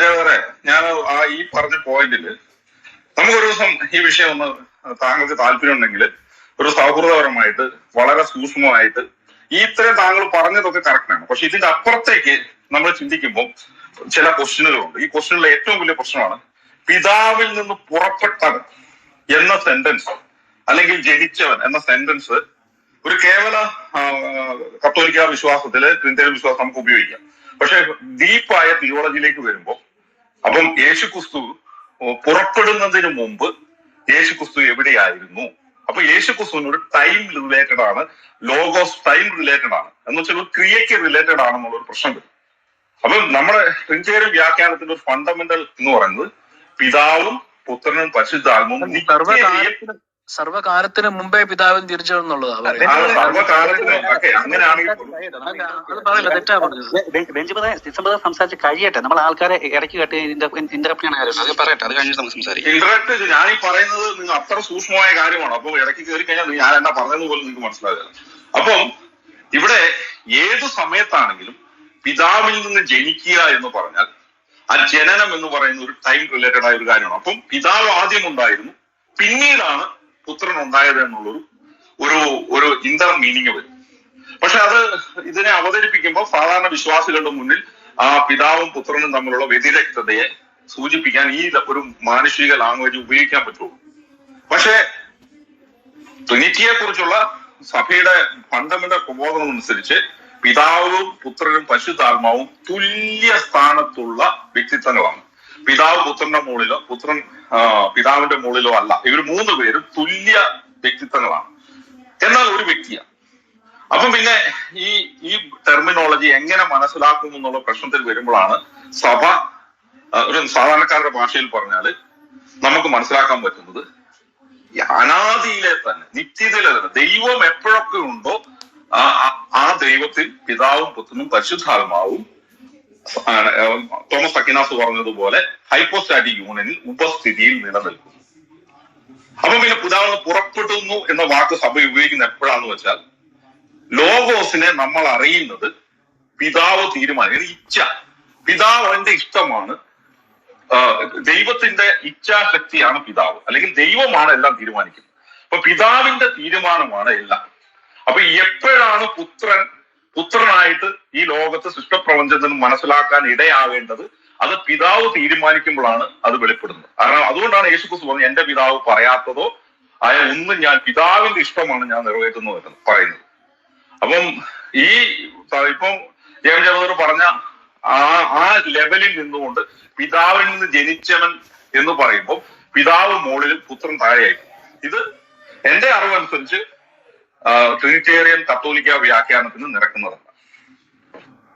വേറെ ഞാൻ ഈ പറഞ്ഞ പോയിന്റില് നമുക്കൊരു ദിവസം ഈ വിഷയം ഒന്ന് താങ്കൾക്ക് താല്പര്യം ഉണ്ടെങ്കിൽ ഒരു സൗഹൃദപരമായിട്ട് വളരെ സൂക്ഷ്മമായിട്ട് ഇത്രയും താങ്കൾ പറഞ്ഞതൊക്കെ കറക്റ്റാണ്. പക്ഷെ ഇതിന്റെ അപ്പുറത്തേക്ക് നമ്മൾ ചിന്തിക്കുമ്പോൾ ചില ക്വസ്റ്റ്യനുകളുണ്ട്. ഈ ക്വസ്റ്റ്യനിലെ ഏറ്റവും വലിയ പ്രശ്നമാണ് പിതാവിൽ നിന്ന് പുറപ്പെട്ടവൻ എന്ന സെന്റൻസ് അല്ലെങ്കിൽ ജനിച്ചവൻ എന്ന സെന്റൻസ് ഒരു കേവല കത്തോലിക്ക വിശ്വാസത്തില് ക്രിസ്ത്യൻ വിശ്വാസം നമുക്ക് ഉപയോഗിക്കാം. പക്ഷെ ഡീപ്പായ തിയോളജിയിലേക്ക് വരുമ്പോൾ അപ്പം യേശുക്രിസ്തു പുറപ്പെടുന്നതിന് മുമ്പ് യേശുക്രിസ്തു എവിടെയായിരുന്നു? അപ്പൊ യേശുക്രിസ്തുവിനോട് ടൈം റിലേറ്റഡ് ആണ്, ലോഗോസ് ടൈം റിലേറ്റഡ് ആണ്, എന്ന് വെച്ചാൽ ഒരു ക്രിയയ്ക്ക് റിലേറ്റഡ് ആണെന്നുള്ള ഒരു പ്രശ്നം വരും. അപ്പം നമ്മുടെ ട്രിനിറ്റേറിയൻ വ്യാഖ്യാനത്തിന്റെ ഒരു ഫണ്ടമെന്റൽ എന്ന് പറയുന്നത് പിതാവും പുത്രനും പരിശുദ്ധാത്മാവും സർവകാലത്തിന് മുമ്പേ പിതാവിന് തിരിച്ചെന്നുള്ളതാണ്. സംസാരിച്ച് കഴിയട്ടെ, നമ്മൾ ആൾക്കാരെ ഇടയ്ക്ക് കേട്ട് ഇന്ററപ്റ്റ് ചെയ്യണ കാര്യം അത് പറയട്ടെ, അത് കഴിഞ്ഞിട്ട് നമുക്ക് സംസാരിക്കാം. ഇന്ററപ്റ്റ് ഞാൻ ഈ പറയുന്നത് നിങ്ങൾ അത്ര സൂക്ഷ്മമായ കാര്യമാണ്. അപ്പൊ ഇടയ്ക്ക് കയറി കഴിഞ്ഞാൽ ഞാൻ എന്നാ പറഞ്ഞത് പോലും നിങ്ങൾക്ക് മനസ്സിലാകില്ല. അപ്പം ഇവിടെ ഏതു സമയത്താണെങ്കിലും പിതാവിൽ നിന്ന് ജനിക്കുക എന്ന് പറഞ്ഞാൽ ആ ജനനം എന്ന് പറയുന്ന ഒരു ടൈം റിലേറ്റഡ് ആയ ഒരു കാര്യമാണ്. അപ്പം പിതാവ് ആദ്യം ഉണ്ടായിരുന്നു, പിന്നീടാണ് പുത്രൻ ഉണ്ടായത് എന്നുള്ളൊരു ഒരു ഇന്റർ മീനിങ് വരും. പക്ഷെ അത് ഇതിനെ അവതരിപ്പിക്കുമ്പോൾ സാധാരണ വിശ്വാസികളുടെ മുന്നിൽ ആ പിതാവും പുത്രനും തമ്മിലുള്ള വ്യതിരക്തതയെ സൂചിപ്പിക്കാൻ ഈ ഒരു മാനുഷിക ലാംഗ്വേജ് ഉപയോഗിക്കാൻ പറ്റുള്ളൂ. പക്ഷെ ട്രിനിറ്റിയെ കുറിച്ചുള്ള സഭയുടെ ഫണ്ടമെന്റൽ പ്രബോധനം അനുസരിച്ച് പിതാവും പുത്രനും പരിശുദ്ധാത്മാവും തുല്യ സ്ഥാനത്തുള്ള വ്യക്തിത്വങ്ങളാണ്. പിതാവ് പുത്രന്റെ മുകളിലോ പുത്രൻ പിതാവിന്റെ മുകളിലോ അല്ല. ഇവർ മൂന്ന് പേരും തുല്യ വ്യക്തിത്വങ്ങളാണ്, എന്നാൽ ഒരു വ്യക്തിയാണ്. അപ്പം പിന്നെ ഈ ടെർമിനോളജി എങ്ങനെ മനസ്സിലാക്കും എന്നുള്ള പ്രശ്നത്തിൽ വരുമ്പോഴാണ് സഭ ഒരു സാധാരണക്കാരുടെ ഭാഷയിൽ പറഞ്ഞാല് നമുക്ക് മനസ്സിലാക്കാൻ പറ്റുന്നത് അനാദിയിലെ തന്നെ നിത്യതയിലെ തന്നെ ദൈവം എപ്പോഴൊക്കെ ഉണ്ടോ ആ ദൈവത്തിൽ പിതാവും പുത്രനും പരിശുദ്ധാത്മാവും തോമസ് അക്വിനാസ് പറഞ്ഞതുപോലെ ഹൈപ്പോസ്റ്റാറ്റിക് യൂണിയനിൽ ഉപസ്ഥിതിയിൽ നിലനിൽക്കുന്നു. അപ്പൊ പിന്നെ പിതാവിന് പുറപ്പെടുന്നു എന്ന വാക്ക് സഭ ഉപയോഗിക്കുന്ന എപ്പോഴാന്ന് വെച്ചാൽ ലോഗോസിനെ നമ്മൾ അറിയുന്നത് പിതാവ് തീരുമാനിക്കുന്നത് ഇച്ഛ. പിതാവ് അവന്റെ ഇഷ്ടമാണ്, ദൈവത്തിന്റെ ഇച്ഛാശക്തിയാണ് പിതാവ്, അല്ലെങ്കിൽ ദൈവമാണ് എല്ലാം തീരുമാനിക്കുന്നത്. അപ്പൊ പിതാവിന്റെ തീരുമാനമാണ് എല്ലാം. അപ്പൊ എപ്പോഴാണ് പുത്രനായിട്ട് ഈ ലോകത്ത് സൃഷ്ടപ്രപഞ്ചത്തിന് മനസ്സിലാക്കാൻ ഇടയാവേണ്ടത്? അത് പിതാവ് തീരുമാനിക്കുമ്പോഴാണ് അത് വെളിപ്പെടുന്നത്. കാരണം അതുകൊണ്ടാണ് യേശുക്രിസ്തു പറഞ്ഞത് എന്റെ പിതാവ് പറയാത്തതോ ആയ ഒന്നും ഞാൻ പിതാവിന്റെ ഇഷ്ടമാണ് ഞാൻ നിറവേറ്റുന്നത് എന്ന് പറയുന്നത്. അപ്പം ഇപ്പം ജയചന്ദ്രർ പറഞ്ഞ ആ ലെവലിൽ നിന്നുകൊണ്ട് പിതാവിൽ നിന്ന് ജനിച്ചവൻ എന്ന് പറയുമ്പോൾ പിതാവ് മുകളിലും പുത്രൻ താഴെയായിരിക്കും. ഇത് എന്റെ അറിവനുസരിച്ച് ട്രിനിറ്റേറിയൻ കത്തോലിക്ക വ്യാഖ്യാനത്തിന് നിരക്കുന്നതാണ്.